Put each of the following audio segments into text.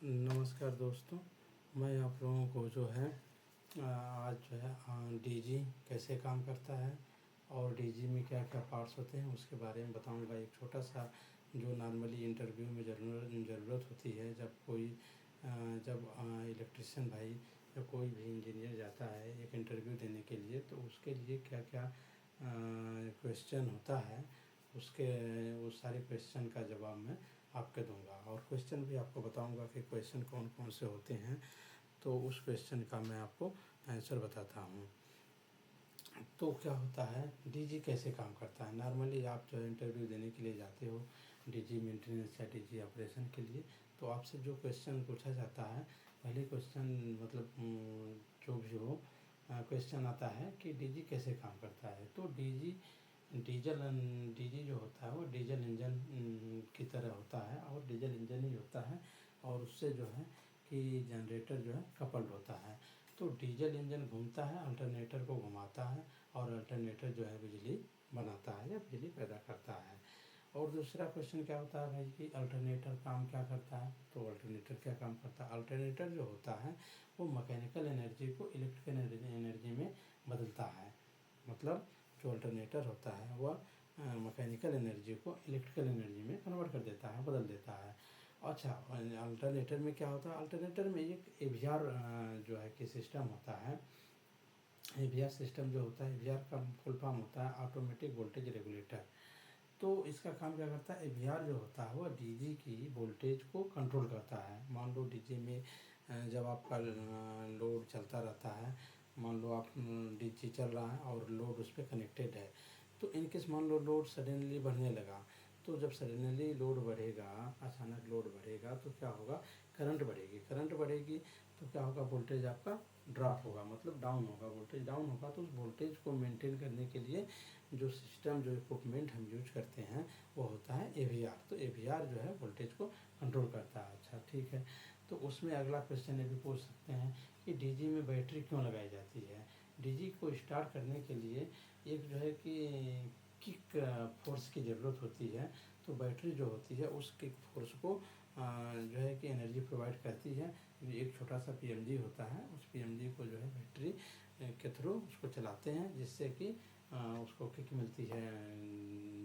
नमस्कार दोस्तों, मैं आप लोगों को जो है आज जो है डीजी कैसे काम करता है और डीजी में क्या क्या पार्ट्स होते हैं उसके बारे में बताऊंगा। एक छोटा सा जो नॉर्मली इंटरव्यू में ज़रूरत होती है जब कोई जब इलेक्ट्रिशियन भाई या कोई भी इंजीनियर जाता है एक इंटरव्यू देने के लिए, तो उसके लिए क्या क्या क्वेश्चन होता है उसके उस सारे क्वेश्चन का जवाब मैं आपके दूंगा और क्वेश्चन भी आपको बताऊंगा कि क्वेश्चन कौन कौन से होते हैं, तो उस क्वेश्चन का मैं आपको आंसर बताता हूँ। तो क्या होता है, डीजी कैसे काम करता है। नॉर्मली आप जो इंटरव्यू देने के लिए जाते हो डीजी मेंटेनेंस या डीजी ऑपरेशन के लिए, तो आपसे जो क्वेश्चन पूछा जाता है, पहले क्वेश्चन मतलब जो भी हो क्वेश्चन आता है कि डीजी कैसे काम करता है। तो डीजी जो होता है वो डीजल इंजन की तरह होता है और डीजल इंजन ही होता है और उससे जो है कि जनरेटर जो है कपल्ड होता है। तो डीजल इंजन घूमता है, अल्टरनेटर को घुमाता है और अल्टरनेटर जो है बिजली बनाता है या बिजली पैदा करता है। और दूसरा क्वेश्चन क्या होता है भाई कि अल्टरनेटर काम क्या करता है। तो अल्टरनेटर क्या काम करता है, अल्टरनेटर जो होता है वो मैकेनिकल एनर्जी को इलेक्ट्रिकल एनर्जी में बदलता है। मतलब जो अल्टरनेटर होता है वह मैकेनिकल एनर्जी को इलेक्ट्रिकल एनर्जी में कन्वर्ट कर देता है, बदल देता है। अच्छा, अल्टरनेटर में क्या होता है, अल्टरनेटर में एक एवीआर जो है कि सिस्टम होता है। एवीआर सिस्टम जो होता है, एवीआर का फुल फॉर्म होता है ऑटोमेटिक वोल्टेज रेगुलेटर। तो इसका काम क्या करता है, एवीआर जो होता है वह डीजी की वोल्टेज को कंट्रोल करता है। मान लो डीजी में जब आपका लोड चलता रहता है, मान लो आप डीजी चल रहा है और लोड उस पर कनेक्टेड है, तो इनकेस मान लो लोड सडनली बढ़ने लगा, तो जब सडनली लोड बढ़ेगा, अचानक लोड बढ़ेगा तो क्या होगा, करंट बढ़ेगी तो क्या होगा, वोल्टेज आपका ड्रॉप होगा, मतलब डाउन होगा। वोल्टेज डाउन होगा तो उस वोल्टेज को मेंटेन करने के लिए जो सिस्टम जो इक्विपमेंट हम यूज करते हैं वो होता है एवीआर। तो एवीआर जो है वोल्टेज को कंट्रोल करता है। अच्छा ठीक है, तो उसमें अगला क्वेश्चन ये भी पूछ सकते हैं कि डीजी में बैटरी क्यों लगाई जाती है। डीजी को स्टार्ट करने के लिए एक जो है कि किक फोर्स की ज़रूरत होती है। तो बैटरी जो होती है उस किक फोर्स को जो है कि एनर्जी प्रोवाइड करती है। एक छोटा सा पीएमजी होता है, उस पीएमजी को जो है बैटरी के थ्रू उसको चलाते हैं, जिससे कि उसको किक मिलती है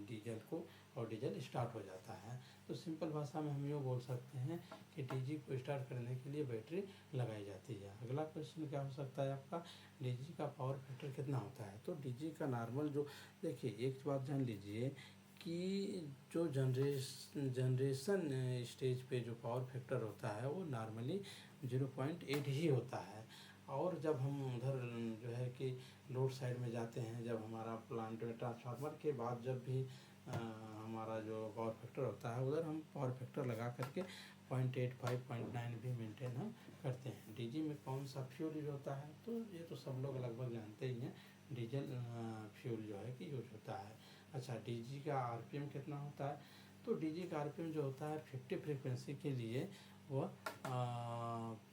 डीजल को और डीजल स्टार्ट हो जाता है। तो सिंपल भाषा में हम यूँ बोल सकते हैं कि डीजी को स्टार्ट करने के लिए बैटरी लगाई जाती है। अगला क्वेश्चन क्या हो सकता है आपका, डीजी का पावर फैक्टर कितना होता है। तो डीजी का नॉर्मल जो, देखिए एक बात जान लीजिए कि जो जनरेशन स्टेज पे जो पावर फैक्टर होता है वो नॉर्मली 0.8 ही होता है। और जब हम उधर जो है कि लोड साइड में जाते हैं, जब हमारा प्लांट में ट्रांसफार्मर के बाद जब भी हमारा जो पावर फैक्टर होता है उधर हम पावर फैक्टर लगा करके 0.85 0.9 भी मेंटेन हम करते हैं। डीजी में कौन सा फ्यूल यूज होता है, तो ये तो सब लोग लगभग जानते ही हैं, डीजल फ्यूल जो है कि यूज होता है। अच्छा, डीजी का आरपीएम कितना होता है। तो डीजी का आरपीएम जो होता है 50 फ्रीक्वेंसी के लिए वह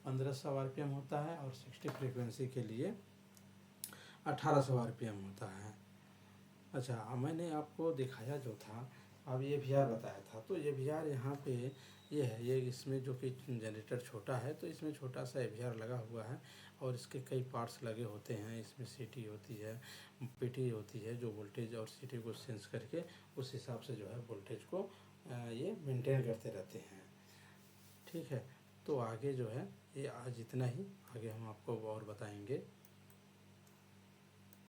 1500 आरपीएम होता है और 60 फ्रीक्वेंसी के लिए 1800 आरपीएम होता है। अच्छा, मैंने आपको दिखाया जो था, अब ये वी आर बताया था, तो ये वी आर यहाँ पे ये है, ये इसमें जो कि जनरेटर छोटा है तो इसमें छोटा सा वी आर लगा हुआ है और इसके कई पार्ट्स लगे होते हैं। इसमें सीटी होती है, पीटी होती है जो वोल्टेज और सीटी को सेंस करके उस हिसाब से जो है वोल्टेज को ये मेंटेन करते रहते हैं। ठीक है, तो आगे जो है ये आज इतना ही, आगे हम आपको और बताएंगे।